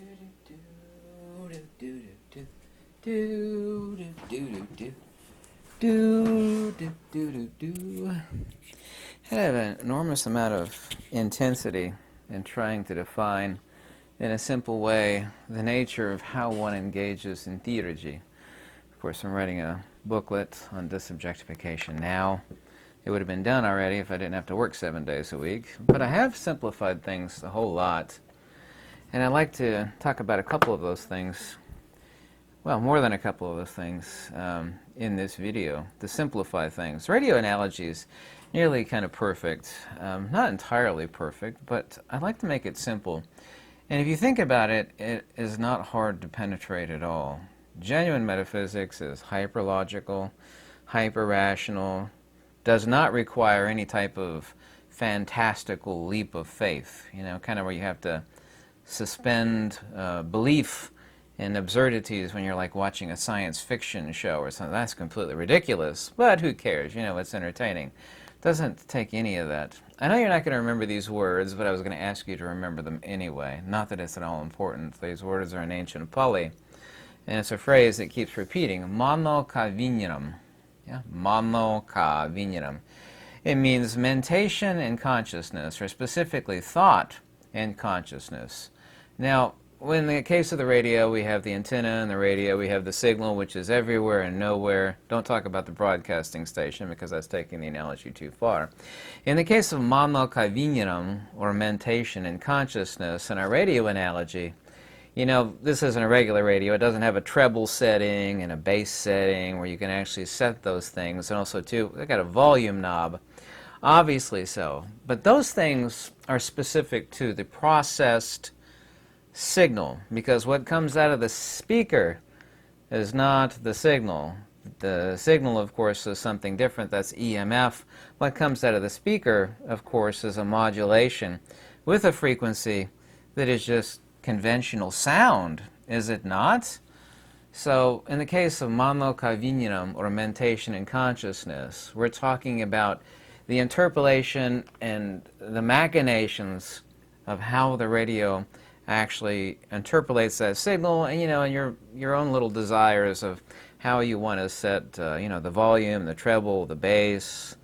I have an enormous amount of intensity in trying to define, in a simple way, the nature of how one engages in theurgy. Of course, I'm writing a booklet on disobjectification now. It would have been done already if I didn't have to work 7 days a week. But I have simplified things a whole lot. And I'd like to talk about a couple of those things, well, more than a couple of those things in this video, to simplify things. Radio analogy is nearly kind of perfect. Not entirely perfect, but I'd like to make it simple. And if you think about it, it is not hard to penetrate at all. Genuine metaphysics is hyperlogical, hyper-rational, does not require any type of fantastical leap of faith, you know, kind of where you have to suspend belief in absurdities when you're like watching a science fiction show or something. That's completely ridiculous, but who cares? You know, it's entertaining. Doesn't take any of that. I know you're not going to remember these words, but I was going to ask you to remember them anyway. Not that it's at all important. These words are in ancient Pali, and it's a phrase that keeps repeating, mano ka vinyanam. Yeah, mano ka vinyanam. It means mentation and consciousness, or specifically thought and consciousness. Now, in the case of the radio, we have the antenna, and the radio, we have the signal, which is everywhere and nowhere. Don't talk about the broadcasting station, because that's taking the analogy too far. In the case of mano ka vinyanam, or mentation and consciousness, in our radio analogy, you know, this isn't a regular radio. It doesn't have a treble setting and a bass setting where you can actually set those things. And also, too, they've got a volume knob. Obviously so. But those things are specific to the processed signal, because what comes out of the speaker is not the signal. The signal, of course, is something different. That's EMF. What comes out of the speaker, of course, is a modulation with a frequency that is just conventional sound, is it not? So, in the case of mano ka vinyanam, or mentation and consciousness, we're talking about the interpolation and the machinations of how the radio actually interpolates that signal, and, you know, and your own little desires of how you want to set, you know, the volume, the treble, the bass,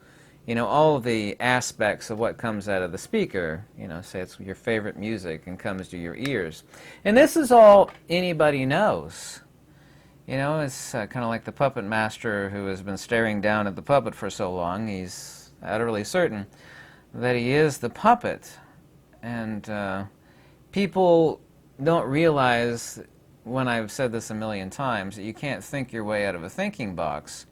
you know, all of the aspects of what comes out of the speaker. You know, say it's your favorite music and comes to your ears. And this is all anybody knows. You know, it's kind of like the puppet master who has been staring down at the puppet for so long. He's utterly certain that he is the puppet. And people don't realize, when I've said this a million times, that you can't think your way out of a thinking box.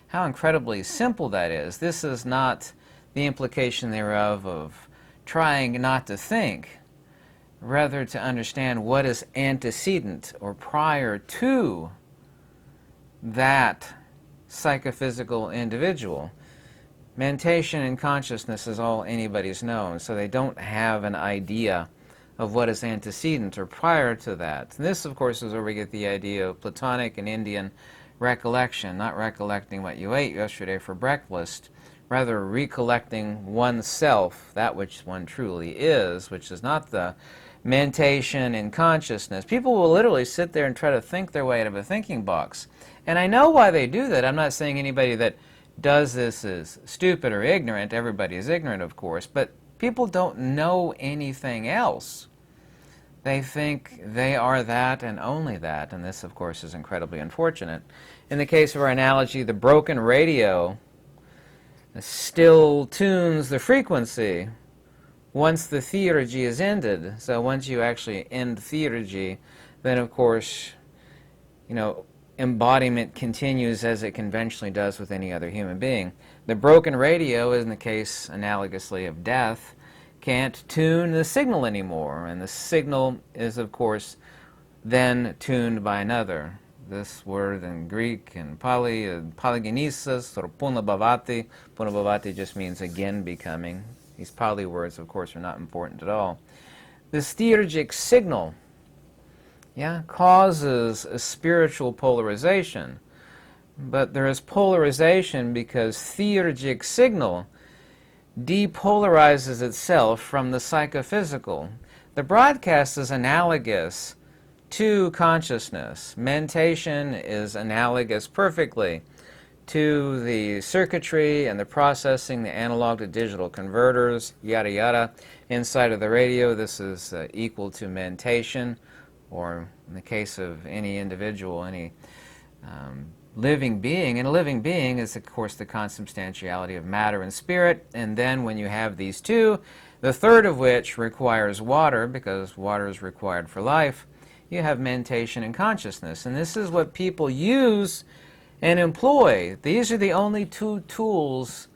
How incredibly simple that is. This is not the implication thereof of trying not to think, rather to understand what is antecedent or prior to that psychophysical individual. Mentation and consciousness is all anybody's known, so they don't have an idea of what is antecedent or prior to that. And this, of course, is where we get the idea of Platonic and Indian recollection, not recollecting what you ate yesterday for breakfast, rather recollecting oneself, that which one truly is, which is not the mentation and consciousness. People will literally sit there and try to think their way out of a thinking box. And I know why they do that. I'm not saying anybody that does this is stupid or ignorant. Everybody is ignorant, of course, but people don't know anything else. They think they are that and only that, and this, of course, is incredibly unfortunate. In the case of our analogy, the broken radio still tunes the frequency once the theurgy is ended. So once you actually end theurgy, then, of course, you know, embodiment continues as it conventionally does with any other human being. The broken radio, in the case analogously of death, can't tune the signal anymore, and the signal is, of course, then tuned by another. This word in Greek and Pali, polygenesis, or punabhavati. Punabhavati just means again becoming. These Pali words, of course, are not important at all. This theurgic signal, causes a spiritual polarization, but there is polarization because theurgic signal depolarizes itself from the psychophysical. The broadcast is analogous to consciousness. Mentation is analogous perfectly to the circuitry and the processing, the analog to digital converters, yada yada. Inside of the radio, this is equal to mentation, or in the case of any individual, any living being. And a living being is, of course, the consubstantiality of matter and spirit. And then when you have these two, the third of which requires water, because water is required for life, you have mentation and consciousness. And this is what people use and employ. These are the only two tools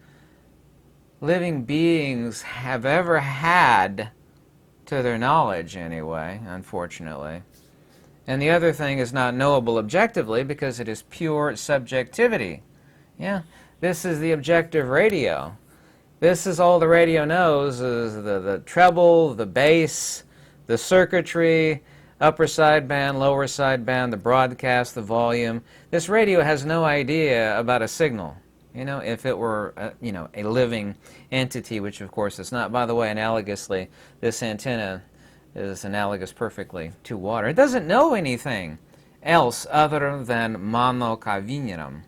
living beings have ever had, to their knowledge anyway, unfortunately. And the other thing is not knowable objectively because it is pure subjectivity. Yeah, this is the objective radio. This is all the radio knows, is the treble, the bass, the circuitry, upper sideband, lower sideband, the broadcast, the volume. This radio has no idea about a signal. You know, if it were, a living entity, which of course it's not. By the way, analogously, this antenna is analogous perfectly to water. It doesn't know anything else other than mano kavinyaram.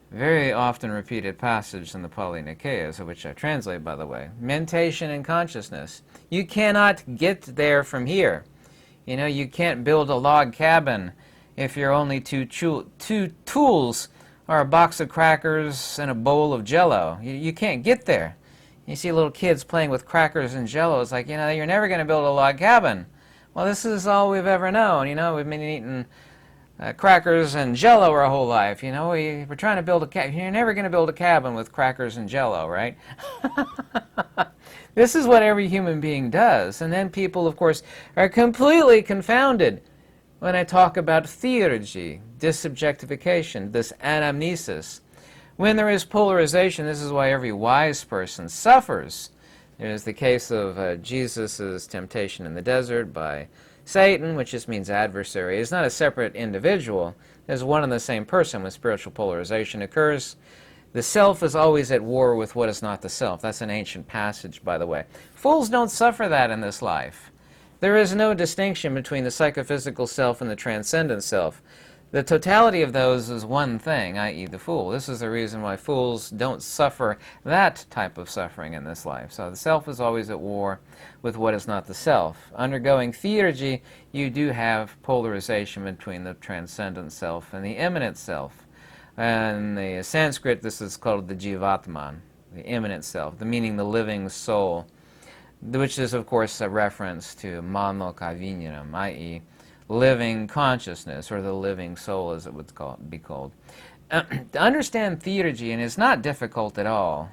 Very often repeated passage in the Pali Nikayas, which I translate, by the way. Mentation and consciousness. You cannot get there from here. You know, you can't build a log cabin if your only two tools are a box of crackers and a bowl of Jell-O. You can't get there. You see little kids playing with crackers and Jell-O. It's like, you're never going to build a log cabin. Well, this is all we've ever known. We've been eating crackers and Jell-O our whole life. We're trying to build a cabin. You're never going to build a cabin with crackers and Jell-O, right? This is what every human being does. And then people, of course, are completely confounded when I talk about theurgy, disobjectification, this anamnesis. When there is polarization, this is why every wise person suffers. There's the case of Jesus' temptation in the desert by Satan, which just means adversary. It's not a separate individual. There's one and the same person when spiritual polarization occurs. The self is always at war with what is not the self. That's an ancient passage, by the way. Fools don't suffer that in this life. There is no distinction between the psychophysical self and the transcendent self. The totality of those is one thing, i.e. the fool. This is the reason why fools don't suffer that type of suffering in this life. So the self is always at war with what is not the self. Undergoing theurgy, you do have polarization between the transcendent self and the immanent self. In the Sanskrit, this is called the jivatman, the immanent self, the meaning the living soul, which is, of course, a reference to mano kavinyaram, i.e. living consciousness, or the living soul, as it would be called. To understand theurgy, and it's not difficult at all,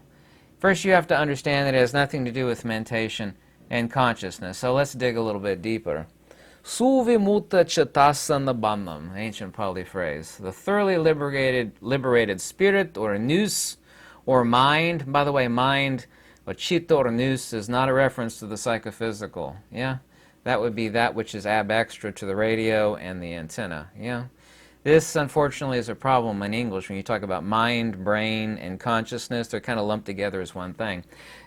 first you have to understand that it has nothing to do with mentation and consciousness. So let's dig a little bit deeper. Suvimutta chitasana, ancient Pali phrase. The thoroughly liberated spirit, or nous, or mind. By the way, mind, or chitta or nous, is not a reference to the psychophysical. Yeah? That would be that which is ab extra to the radio and the antenna. Yeah? This, unfortunately, is a problem in English. When you talk about mind, brain, and consciousness, they're kind of lumped together as one thing.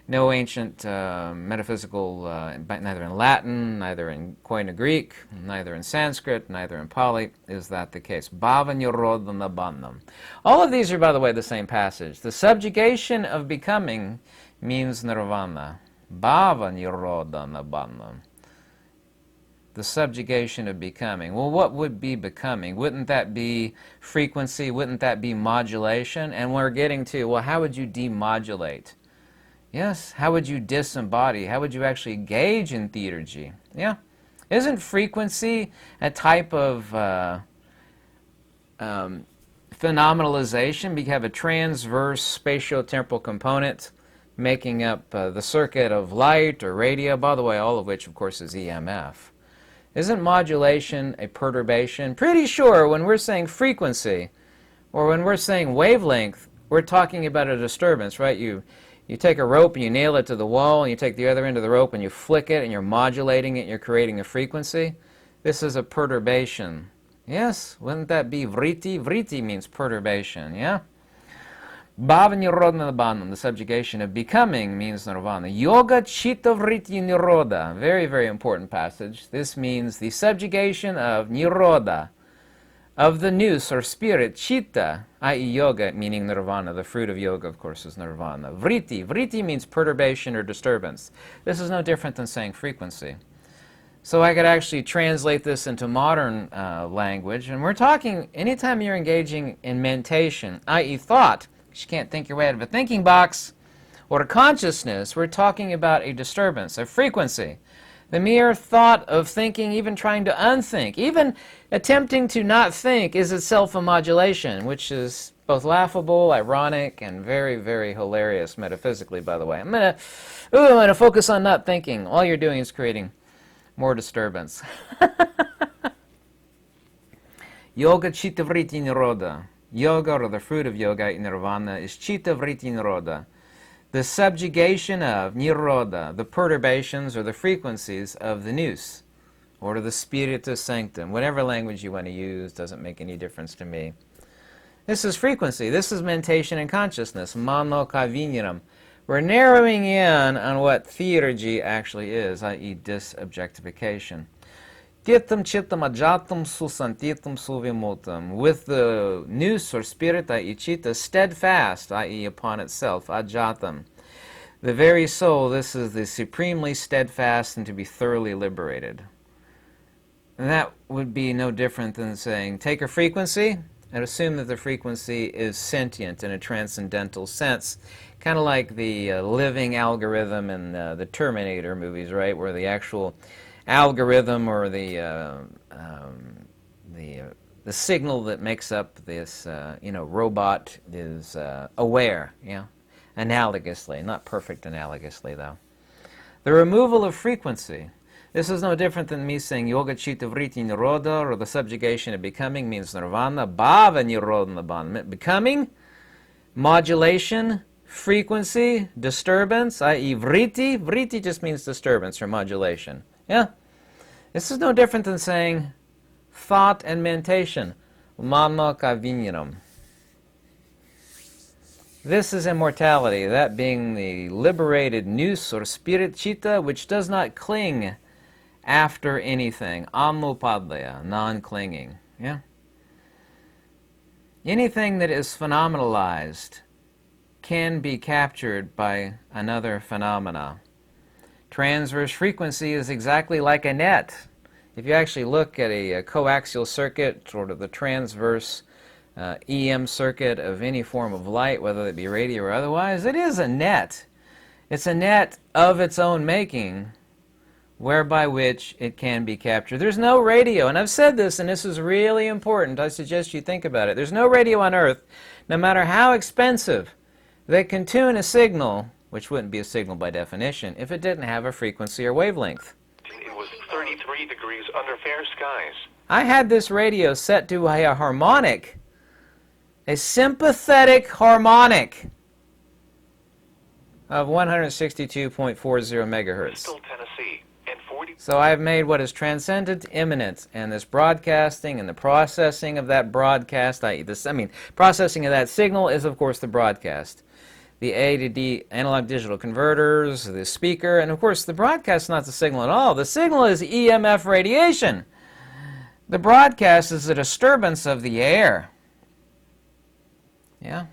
No ancient metaphysical, neither in Latin, neither in Koine Greek, neither in Sanskrit, neither in Pali, is that the case. Bhava nirodhana bandham. All of these are, by the way, the same passage. The subjugation of becoming means nirvana. Bhava nirodhana bandham. The subjugation of becoming. Well, what would be becoming? Wouldn't that be frequency? Wouldn't that be modulation? And we're getting to, well, how would you demodulate? Yes, how would you disembody? How would you actually engage in theurgy? Yeah. Isn't frequency a type of phenomenalization? We have a transverse spatio-temporal component making up the circuit of light or radio, by the way, all of which, of course, is EMF. Isn't modulation a perturbation? Pretty sure when we're saying frequency or when we're saying wavelength, we're talking about a disturbance, right? You take a rope and you nail it to the wall, and you take the other end of the rope and you flick it, and you're modulating it, and you're creating a frequency. This is a perturbation. Yes, wouldn't that be vritti? Vritti means perturbation, yeah? Bhava nirodha nibbana, the subjugation of becoming, means nirvana. Yoga chitta vritti nirodha, very, very important passage. This means the subjugation of nirodha, of the nous or spirit, chitta, i.e. yoga, meaning nirvana. The fruit of yoga, of course, is nirvana. Vritti, vritti means perturbation or disturbance. This is no different than saying frequency. So I could actually translate this into modern language, and we're talking anytime you're engaging in mentation, i.e. thought, you can't think your way out of a thinking box, or consciousness, we're talking about a disturbance, a frequency. The mere thought of thinking, even trying to unthink, even attempting to not think is itself a modulation, which is both laughable, ironic, and very, very hilarious metaphysically, by the way. I'm gonna focus on not thinking. All you're doing is creating more disturbance. Yoga chitta vritti nirodha. Yoga, or the fruit of yoga in nirvana, is chitta vritti nirodha. The subjugation of nirodha, the perturbations or the frequencies of the nous, or the spiritus sanctum. Whatever language you want to use, doesn't make any difference to me. This is frequency. This is mentation and consciousness. Mano kavinyaram. We're narrowing in on what theurgy actually is, i.e. disobjectification. Titam chittam ajatam susantitam suvimutam. With the nous or spirit, i.e. chitta, steadfast, i.e. upon itself, ajatam. The very soul, this is the supremely steadfast and to be thoroughly liberated. And that would be no different than saying, take a frequency and assume that the frequency is sentient in a transcendental sense. Kind of like the living algorithm in the Terminator movies, right, where the actual algorithm or the signal that makes up this robot is aware, analogously, not perfect analogously though. The removal of frequency. This is no different than me saying yoga chitta vritti nirodha, or the subjugation of becoming, means nirvana. Bhava nirodha nibbana. Becoming, modulation, frequency, disturbance, i.e. vritti. Vritti just means disturbance or modulation. Yeah? This is no different than saying thought and mentation. Mano kavinyaram. This is immortality, that being the liberated nous or spirit chitta, which does not cling after anything. Amupadaya, non-clinging. Yeah? Anything that is phenomenalized can be captured by another phenomena. Transverse frequency is exactly like a net. If you actually look at a coaxial circuit, sort of the transverse EM circuit of any form of light, whether it be radio or otherwise, it is a net. It's a net of its own making, whereby which it can be captured. There's no radio, and I've said this, and this is really important. I suggest you think about it. There's no radio on Earth, no matter how expensive, that can tune a signal, which wouldn't be a signal by definition, if it didn't have a frequency or wavelength. It was 33 degrees under fair skies. I had this radio set to a harmonic, a sympathetic harmonic of 162.40 megahertz. Bristol, Tennessee, and 40. So I've made what is transcendent immanent, and this broadcasting and the processing of that broadcast, processing of that signal is, of course, the broadcast. The A to D analog digital converters, the speaker, and of course the broadcast is not the signal at all. The signal is EMF radiation. The broadcast is a disturbance of the air. Yeah?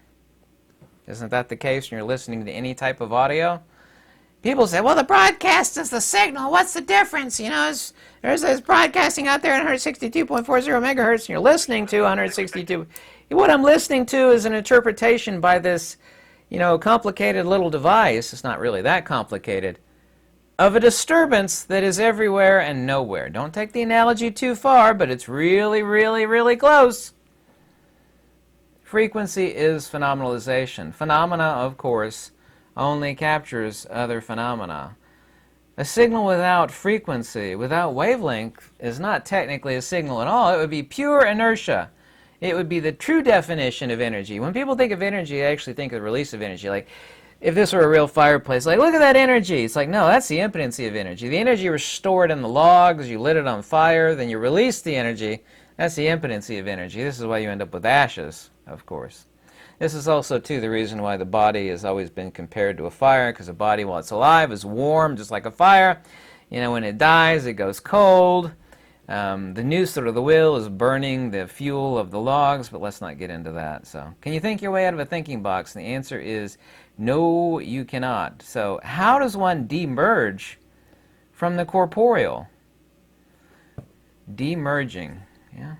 Isn't that the case when you're listening to any type of audio? People say, well, the broadcast is the signal. What's the difference? There's broadcasting out there at 162.40 megahertz, and you're listening to 162. What I'm listening to is an interpretation by this complicated little device, it's not really that complicated, of a disturbance that is everywhere and nowhere. Don't take the analogy too far, but it's really, really, really close. Frequency is phenomenalization. Phenomena, of course, only captures other phenomena. A signal without frequency, without wavelength, is not technically a signal at all. It would be pure inertia. It would be the true definition of energy. When people think of energy, they actually think of the release of energy. Like, if this were a real fireplace, like, look at that energy. It's like, no, that's the impotency of energy. The energy was stored in the logs, you lit it on fire, then you released the energy. That's the impotency of energy. This is why you end up with ashes, of course. This is also, too, the reason why the body has always been compared to a fire, because the body, while it's alive, is warm, just like a fire. You know, when it dies, it goes cold. The noose or the will is burning the fuel of the logs, but let's not get into that. So, can you think your way out of a thinking box? And the answer is no, you cannot. So, how does one demerge from the corporeal? Demerging, yeah.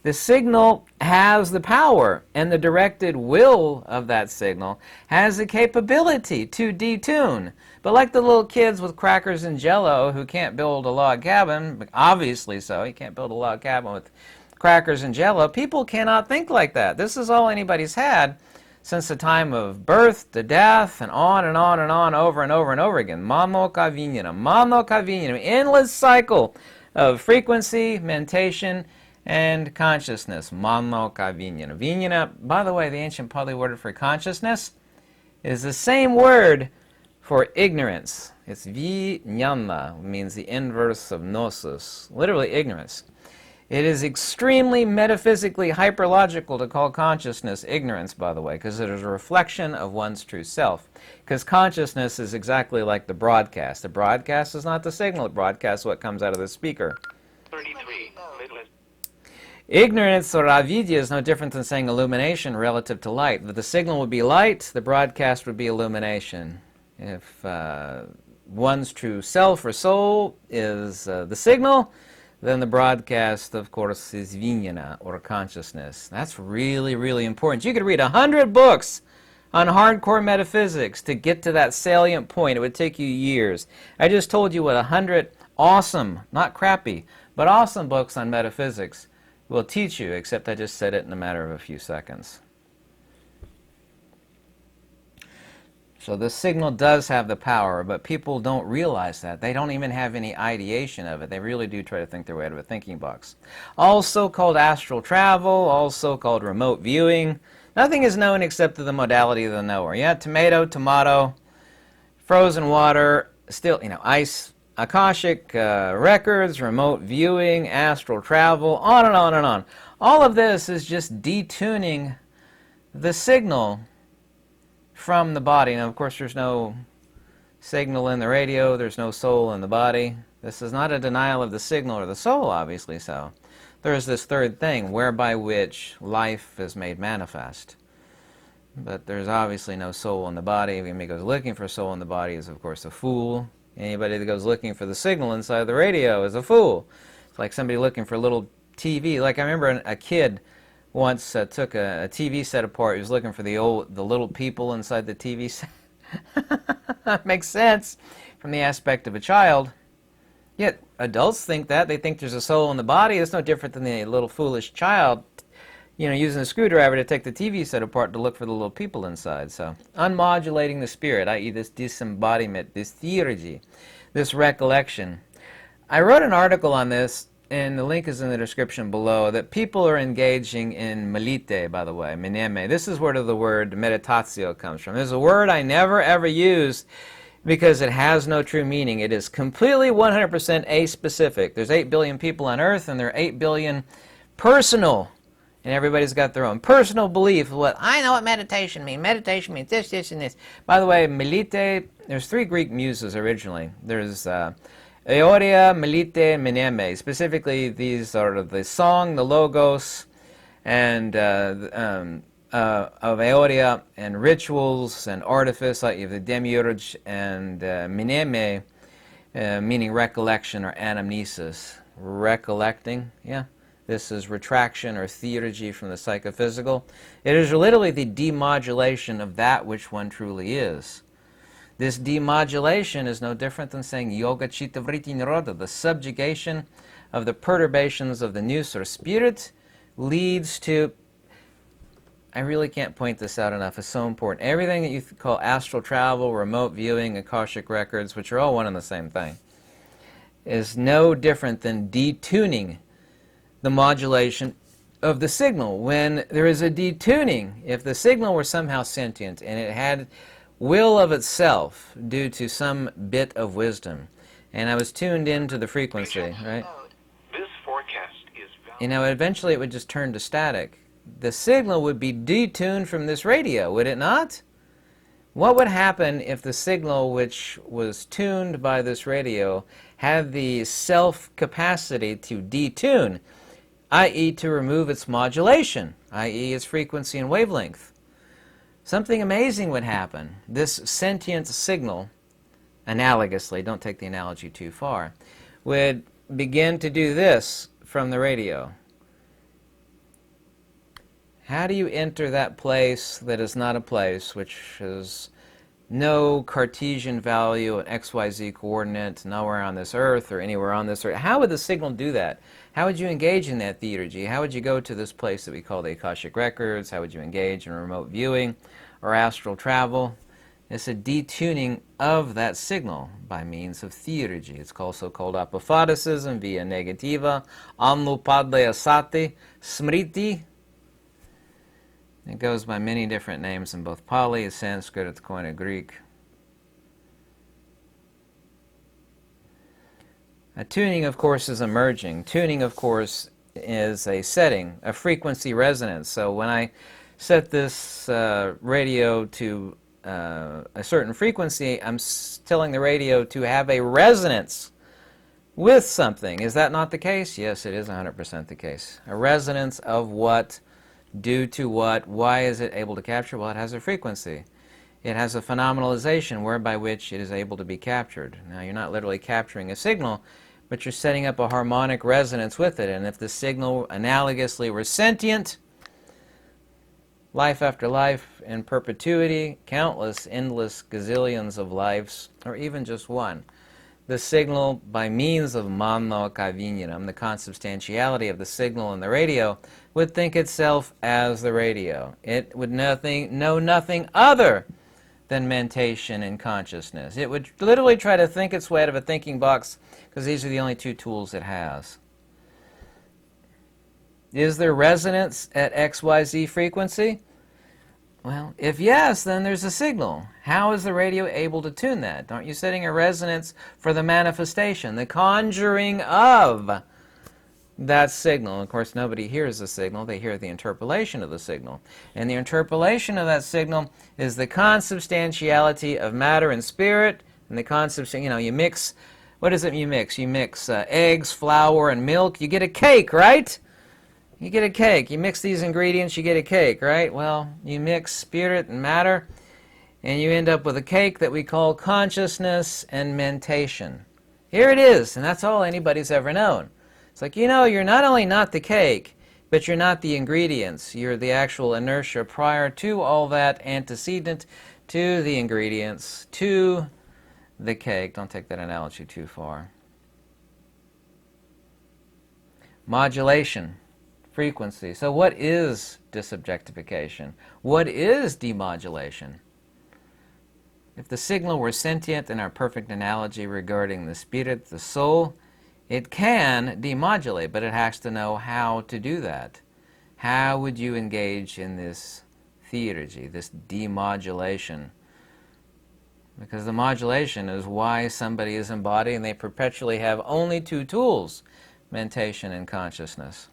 The signal has the power, and the directed will of that signal has the capability to detune. But like the little kids with crackers and jello who can't build a log cabin, obviously so, you can't build a log cabin with crackers and jello, people cannot think like that. This is all anybody's had since the time of birth to death, and on and on and on, over and over and over again. Mano kavinyanam, endless cycle of frequency, mentation, and consciousness. Mano kavinyanam. Vinyana, by the way, the ancient Pali word for consciousness is the same word for ignorance. It's vijnana, means the inverse of gnosis, literally ignorance. It is extremely metaphysically hyperlogical to call consciousness ignorance, by the way, because it is a reflection of one's true self. Because consciousness is exactly like the broadcast. The broadcast is not the signal. The broadcast is what comes out of the speaker. 33. Ignorance or avidya is no different than saying illumination relative to light. The signal would be light, the broadcast would be illumination. If one's true self or soul is the signal, then the broadcast, of course, is vijnana, or consciousness. That's really, really important. You could read 100 books on hardcore metaphysics to get to that salient point. It would take you years. I just told you what 100 awesome, not crappy, but awesome books on metaphysics will teach you, except I just said it in a matter of a few seconds. So the signal does have the power, but people don't realize that. They don't even have any ideation of it. They really do try to think their way out of a thinking box. Also called astral travel, also called remote viewing. Nothing is known except the modality of the knower. Yeah, tomato, frozen water, still, ice, Akashic records, remote viewing, astral travel, on and on and on. All of this is just detuning the signal from the body. Now, of course, there's no signal in the radio, there's no soul in the body. This is not a denial of the signal or the soul, obviously so. There is this third thing, whereby which life is made manifest. But there's obviously no soul in the body. Anybody goes looking for soul in the body is, of course, a fool. Anybody that goes looking for the signal inside the radio is a fool. It's like somebody looking for a little TV. Like I remember a kid once took a TV set apart. He was looking for the little people inside the TV set. That makes sense from the aspect of a child. Yet adults think that. They think there's a soul in the body. It's no different than the little foolish child, using a screwdriver to take the TV set apart to look for the little people inside. So, unmodulating the spirit, i.e. this disembodiment, this theurgy, this recollection. I wrote an article on this, and the link is in the description below, that people are engaging in melite, by the way, mineme. This is where the word meditatio comes from. There's a word I never ever used because it has no true meaning. It is completely 100% a-specific. There's 8 billion people on Earth, and there are 8 billion personal, and everybody's got their own personal belief of what I know what meditation means. Meditation means this, this, and this. By the way, melite, there's 3 Greek muses originally. There's Eoria, Melite, and Mineme. Specifically, these are the song, the logos, and of Eoria, and rituals and artifice, like the demiurge, and Mineme, meaning recollection or anamnesis. Recollecting, yeah. This is retraction or theurgy from the psychophysical. It is literally the demodulation of that which one truly is. This demodulation is no different than saying yoga chitta vritti nirodha. The subjugation of the perturbations of the nous or spirit leads to, I really can't point this out enough, it's so important. Everything that you call astral travel, remote viewing, Akashic records, which are all one and the same thing, is no different than detuning the modulation of the signal. When there is a detuning, if the signal were somehow sentient and it had will of itself due to some bit of wisdom, and I was tuned into the frequency, right? This forecast is valid. Eventually it would just turn to static. the signal would be detuned from this radio, would it not? What would happen if the signal which was tuned by this radio had the self-capacity to detune, i.e. to remove its modulation, i.e. its frequency and wavelength? Something amazing would happen. This sentient signal, analogously, don't take the analogy too far, would begin to do this from the radio. How do you enter that place that is not a place, which has no Cartesian value, an XYZ coordinate, nowhere on this earth or anywhere on this earth? How would the signal do that? How would you engage in that theurgy? How would you go to this place that we call the Akashic Records? How would you engage in remote viewing or astral travel? It's a detuning of that signal by means of theurgy. It's also called apophaticism, via negativa, anupadaya sati, smriti. It goes by many different names in both Pali, Sanskrit, at the Koine Greek. A tuning, of course, is emerging. Tuning, of course, is a setting, a frequency resonance. So when I set this radio to a certain frequency, I'm telling the radio to have a resonance with something. Is that not the case? Yes, it is 100% the case. A resonance of what? Due to what? Why is it able to capture? Well, it has a frequency. It has a phenomenalization whereby which it is able to be captured. Now, you're not literally capturing a signal, but you're setting up a harmonic resonance with it. And if the signal analogously were sentient, life after life, in perpetuity, countless, endless gazillions of lives, or even just one, the signal, by means of mano kavinyanam, the consubstantiality of the signal in the radio, would think itself as the radio. It would know nothing other than mentation and consciousness. It would literally try to think its way out of a thinking box, because these are the only two tools it has. Is there resonance at XYZ frequency? Well, if yes, then there's a signal. How is the radio able to tune that? Aren't you setting a resonance for the manifestation, the conjuring of that signal? Of course, nobody hears the signal. They hear the interpolation of the signal. And the interpolation of that signal is the consubstantiality of matter and spirit. And the consubstantiality, you mix, what is it you mix? You mix eggs, flour, and milk. You get a cake, right? You get a cake. You mix these ingredients, you get a cake, right? Well, you mix spirit and matter, and you end up with a cake that we call consciousness and mentation. Here it is, and that's all anybody's ever known. It's like, you're not only not the cake, but you're not the ingredients. You're the actual inertia prior to all that, antecedent to the ingredients, to the cake. Don't take that analogy too far. Modulation. Frequency. So what is disobjectification? What is demodulation? If the signal were sentient in our perfect analogy regarding the spirit, the soul, it can demodulate, but it has to know how to do that. How would you engage in this theurgy, this demodulation? Because the modulation is why somebody is embodied and they perpetually have only two tools, mentation and consciousness.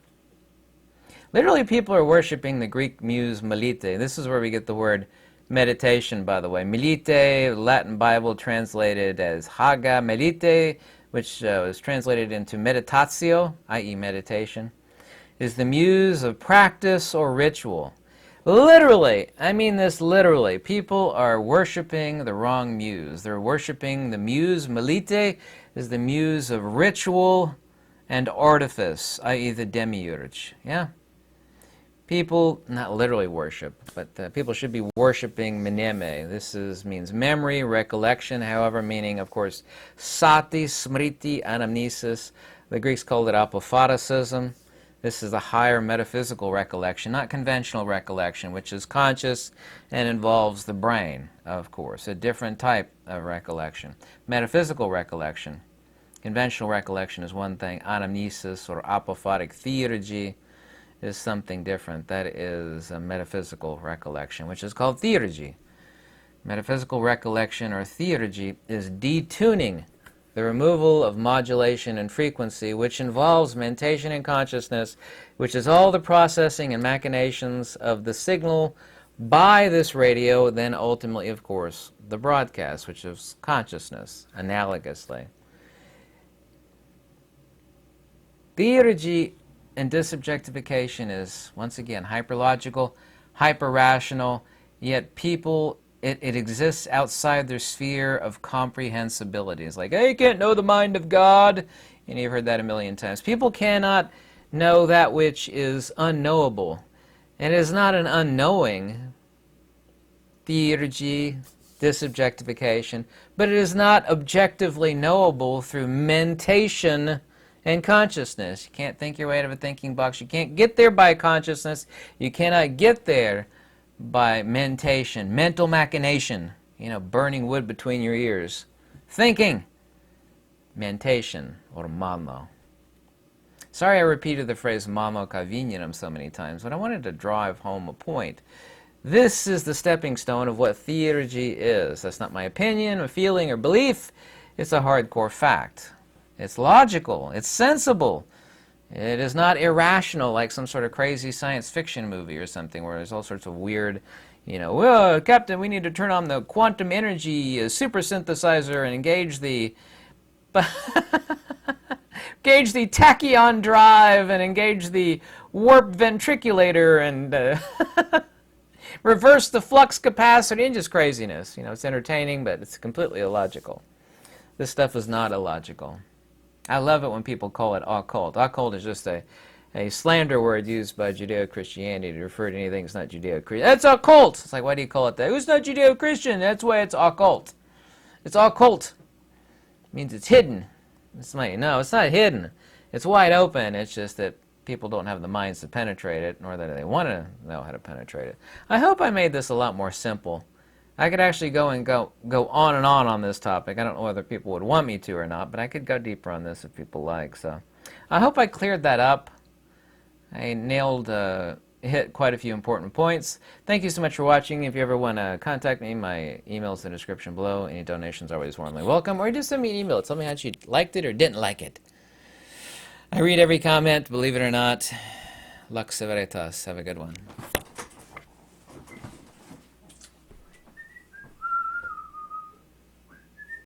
Literally, people are worshiping the Greek muse Melite. This is where we get the word meditation, by the way. Melite, Latin Bible translated as Haga Melite, which was translated into meditatio, i.e. meditation, is the muse of practice or ritual. Literally, I mean this literally, people are worshiping the wrong muse. They're worshiping the muse Melite, is the muse of ritual and artifice, i.e. the demiurge. Yeah? People, not literally worship, but people should be worshiping meneme. This means memory, recollection, however, meaning, of course, sati, smriti, anamnesis. The Greeks called it apophaticism. This is a higher metaphysical recollection, not conventional recollection, which is conscious and involves the brain, of course, a different type of recollection. Metaphysical recollection. Conventional recollection is one thing. Anamnesis or apophatic theurgy is something different. That is a metaphysical recollection, which is called theurgy. Metaphysical recollection or theurgy is detuning the removal of modulation and frequency, which involves mentation and consciousness, which is all the processing and machinations of the signal by this radio, then ultimately, of course, the broadcast, which is consciousness, analogously. Theurgy and disobjectification is, once again, hyperlogical, hyper-rational, yet people, it exists outside their sphere of comprehensibility. It's like, hey, you can't know the mind of God. And you've heard that a million times. People cannot know that which is unknowable. And it is not an unknowing, theurgy, disobjectification, but it is not objectively knowable through mentation and consciousness. You can't think your way out of a thinking box. You can't get there by consciousness. You cannot get there by mentation, mental machination, burning wood between your ears. Thinking, mentation, or mano. Sorry I repeated the phrase mano cavinum so many times, but I wanted to drive home a point. This is the stepping stone of what theurgy is. That's not my opinion, a feeling, or belief. It's a hardcore fact. It's logical. It's sensible. It is not irrational like some sort of crazy science fiction movie or something where there's all sorts of weird, well, Captain, we need to turn on the quantum energy super synthesizer and engage the engage the tachyon drive and engage the warp ventriculator and reverse the flux capacity, and just craziness. It's entertaining, but it's completely illogical. This stuff is not illogical. I love it when people call it occult. Occult is just a slander word used by Judeo-Christianity to refer to anything that's not Judeo-Christian. That's occult! It's like, why do you call it that? It's not Judeo-Christian. That's why it's occult. It's occult. It means it's hidden. No, it's not hidden. It's wide open. It's just that people don't have the minds to penetrate it, nor that they want to know how to penetrate it. I hope I made this a lot more simple. I could actually go on and on this topic. I don't know whether people would want me to or not, but I could go deeper on this if people like. So I hope I cleared that up. I hit quite a few important points. Thank you so much for watching. If you ever want to contact me, my email's in the description below. Any donations are always warmly welcome. Or just send me an email. Tell me how you liked it or didn't like it. I read every comment, believe it or not. Lux Veritas. Have a good one.